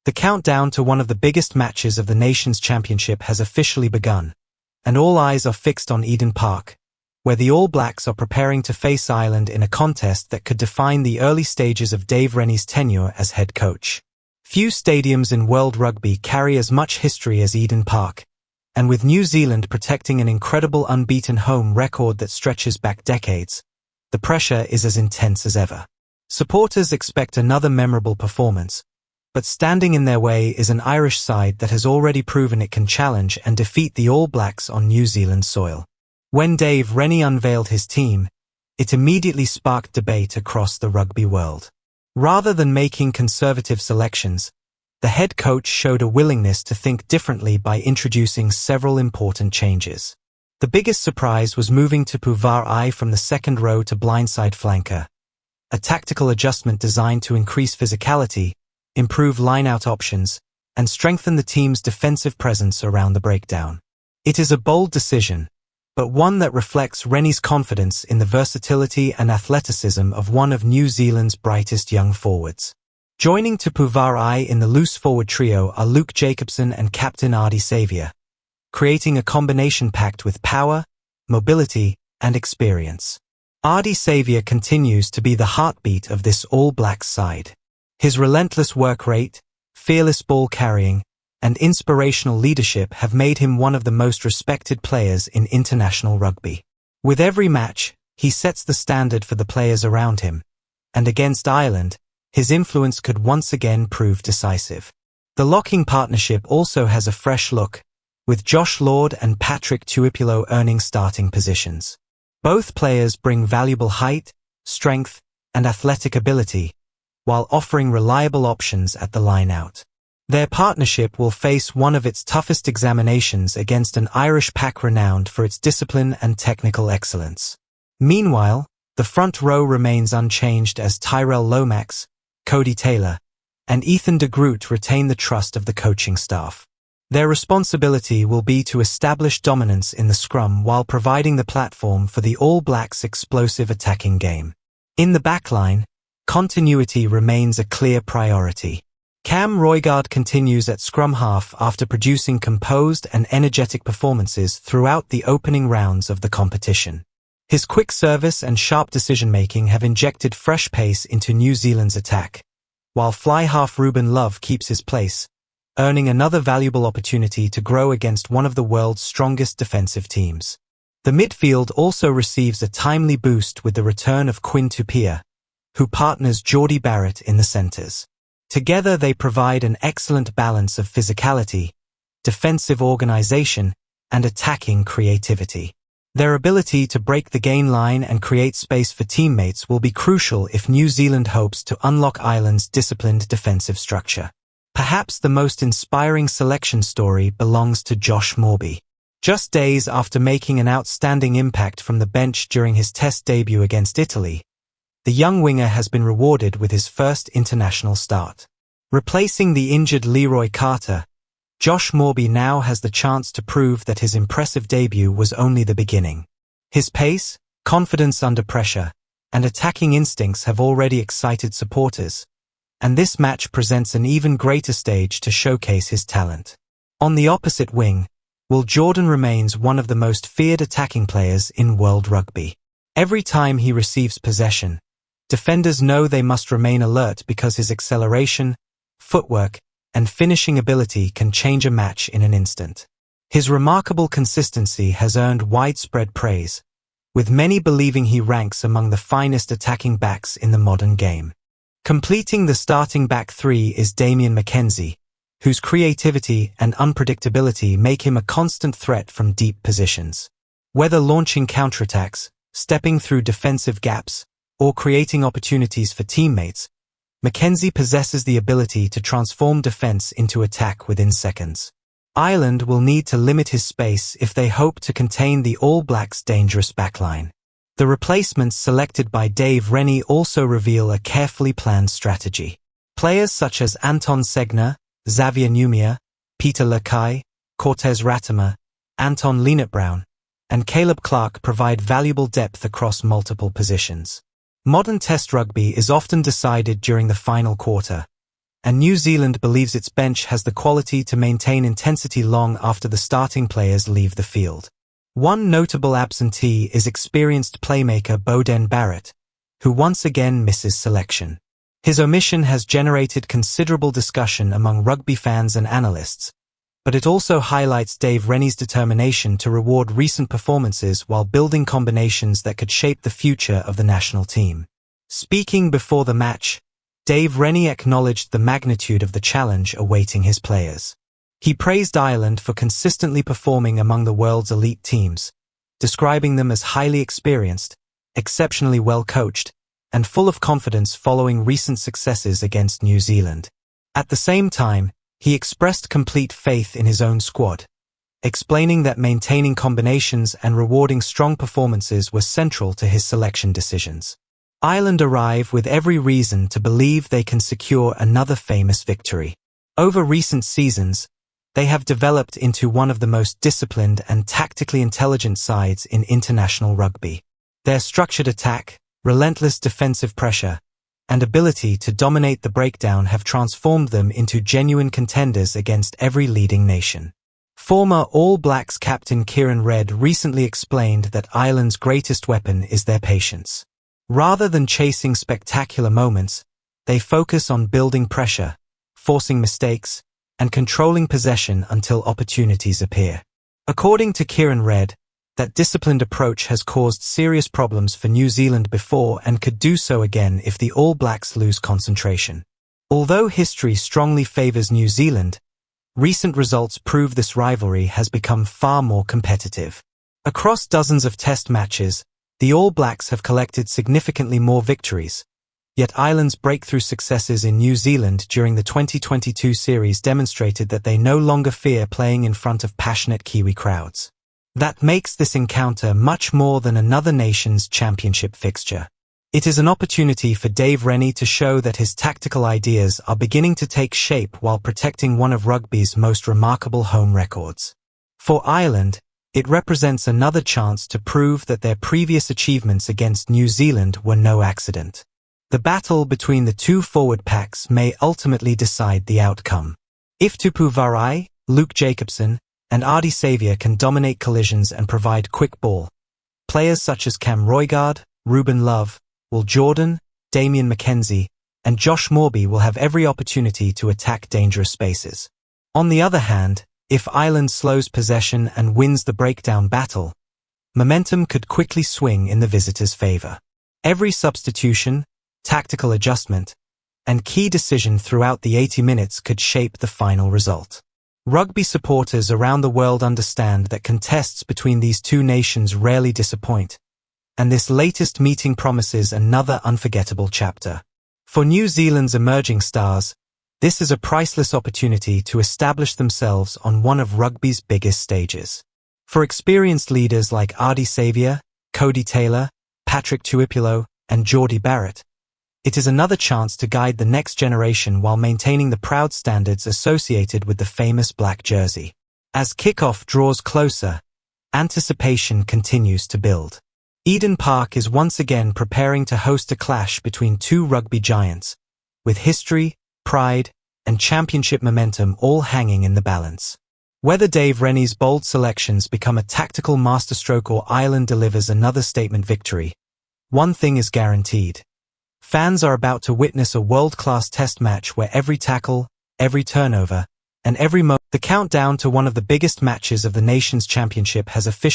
The countdown to one of the biggest matches of the Nations Championship has officially begun, and all eyes are fixed on Eden Park, where the All Blacks are preparing to face Ireland in a contest that could define the early stages of Dave Rennie's tenure as head coach. Few stadiums in world rugby carry as much history as Eden Park, and with New Zealand protecting an incredible unbeaten home record that stretches back decades, the pressure is as intense as ever. Supporters expect another memorable performance, but standing in their way is an Irish side that has already proven it can challenge and defeat the All Blacks on New Zealand soil. When Dave Rennie unveiled his team, it immediately sparked debate across the rugby world. Rather than making conservative selections, the head coach showed a willingness to think differently by introducing several important changes. The biggest surprise was moving Tupou Vaa'i from the second row to blindside flanker, a tactical adjustment designed to increase physicality, improve line-out options, and strengthen the team's defensive presence around the breakdown. It is a bold decision, but one that reflects Rennie's confidence in the versatility and athleticism of one of New Zealand's brightest young forwards. Joining Tupou Vaa'i in the loose forward trio are Luke Jacobson and captain Ardie Savea, creating a combination packed with power, mobility, and experience. Ardie Savea continues to be the heartbeat of this All Blacks side. His relentless work rate, fearless ball carrying, and inspirational leadership have made him one of the most respected players in international rugby. With every match, he sets the standard for the players around him, and against Ireland, his influence could once again prove decisive. The locking partnership also has a fresh look, with Josh Lord and Patrick Tuipolo earning starting positions. Both players bring valuable height, strength, and athletic ability, while offering reliable options at the line-out. Their partnership will face one of its toughest examinations against an Irish pack renowned for its discipline and technical excellence. Meanwhile, the front row remains unchanged as Tyrell Lomax, Cody Taylor, and Ethan de Groot retain the trust of the coaching staff. Their responsibility will be to establish dominance in the scrum while providing the platform for the All Blacks' explosive attacking game. In the backline, continuity remains a clear priority. Cam Roigard continues at scrum half after producing composed and energetic performances throughout the opening rounds of the competition. His quick service and sharp decision-making have injected fresh pace into New Zealand's attack, while fly half Ruben Love keeps his place, earning another valuable opportunity to grow against one of the world's strongest defensive teams. The midfield also receives a timely boost with the return of Quinn Tupaea, who partners Jordie Barrett in the centres. Together they provide an excellent balance of physicality, defensive organisation, and attacking creativity. Their ability to break the gain line and create space for teammates will be crucial if New Zealand hopes to unlock Ireland's disciplined defensive structure. Perhaps the most inspiring selection story belongs to Josh Moorby. Just days after making an outstanding impact from the bench during his Test debut against Italy, the young winger has been rewarded with his first international start. Replacing the injured Leroy Carter, Josh Moorby now has the chance to prove that his impressive debut was only the beginning. His pace, confidence under pressure, and attacking instincts have already excited supporters, and this match presents an even greater stage to showcase his talent. On the opposite wing, Will Jordan remains one of the most feared attacking players in world rugby. Every time he receives possession, defenders know they must remain alert because his acceleration, footwork, and finishing ability can change a match in an instant. His remarkable consistency has earned widespread praise, with many believing he ranks among the finest attacking backs in the modern game. Completing the starting back three is Damian McKenzie, whose creativity and unpredictability make him a constant threat from deep positions. Whether launching counterattacks, stepping through defensive gaps, or creating opportunities for teammates, McKenzie possesses the ability to transform defense into attack within seconds. Ireland will need to limit his space if they hope to contain the All Blacks' dangerous backline. The replacements selected by Dave Rennie also reveal a carefully planned strategy. Players such as Anton Segner, Xavier Numia, Peter Lakai, Cortez Ratimer, Anton Lienert-Brown, and Caleb Clark provide valuable depth across multiple positions. Modern Test rugby is often decided during the final quarter, and New Zealand believes its bench has the quality to maintain intensity long after the starting players leave the field. One notable absentee is experienced playmaker Beauden Barrett, who once again misses selection. His omission has generated considerable discussion among rugby fans and analysts, but it also highlights Dave Rennie's determination to reward recent performances while building combinations that could shape the future of the national team. Speaking before the match, Dave Rennie acknowledged the magnitude of the challenge awaiting his players. He praised Ireland for consistently performing among the world's elite teams, describing them as highly experienced, exceptionally well coached, and full of confidence following recent successes against New Zealand. At the same time, he expressed complete faith in his own squad, explaining that maintaining combinations and rewarding strong performances were central to his selection decisions. Ireland arrive with every reason to believe they can secure another famous victory. Over recent seasons, they have developed into one of the most disciplined and tactically intelligent sides in international rugby. Their structured attack, relentless defensive pressure, and ability to dominate the breakdown have transformed them into genuine contenders against every leading nation. Former All Blacks captain Kieran Read recently explained that Ireland's greatest weapon is their patience. Rather than chasing spectacular moments, they focus on building pressure, forcing mistakes, and controlling possession until opportunities appear. According to Kieran Read, that disciplined approach has caused serious problems for New Zealand before and could do so again if the All Blacks lose concentration. Although history strongly favours New Zealand, recent results prove this rivalry has become far more competitive. Across dozens of test matches, the All Blacks have collected significantly more victories, yet Ireland's breakthrough successes in New Zealand during the 2022 series demonstrated that they no longer fear playing in front of passionate Kiwi crowds. That makes this encounter much more than another nation's championship fixture. It is an opportunity for Dave Rennie to show that his tactical ideas are beginning to take shape while protecting one of rugby's most remarkable home records. For Ireland, it represents another chance to prove that their previous achievements against New Zealand were no accident. The battle between the two forward packs may ultimately decide the outcome. If Tupou Vaa'i, Luke Jacobson, and Ardie Savea can dominate collisions and provide quick ball, players such as Cam Roigard, Ruben Love, Will Jordan, Damian McKenzie, and Josh Moorby will have every opportunity to attack dangerous spaces. On the other hand, if Ireland slows possession and wins the breakdown battle, momentum could quickly swing in the visitors' favour. Every substitution, tactical adjustment, and key decision throughout the 80 minutes could shape the final result. Rugby supporters around the world understand that contests between these two nations rarely disappoint, and this latest meeting promises another unforgettable chapter. For New Zealand's emerging stars, this is a priceless opportunity to establish themselves on one of rugby's biggest stages. For experienced leaders like Ardie Savea, Cody Taylor, Patrick Tuipolo, and Jordie Barrett, it is another chance to guide the next generation while maintaining the proud standards associated with the famous black jersey. As kickoff draws closer, anticipation continues to build. Eden Park is once again preparing to host a clash between two rugby giants, with history, pride, and championship momentum all hanging in the balance. Whether Dave Rennie's bold selections become a tactical masterstroke or Ireland delivers another statement victory, one thing is guaranteed. Fans are about to witness a world-class test match where every tackle, every turnover, and every moment. The countdown to one of the biggest matches of the nation's championship has officially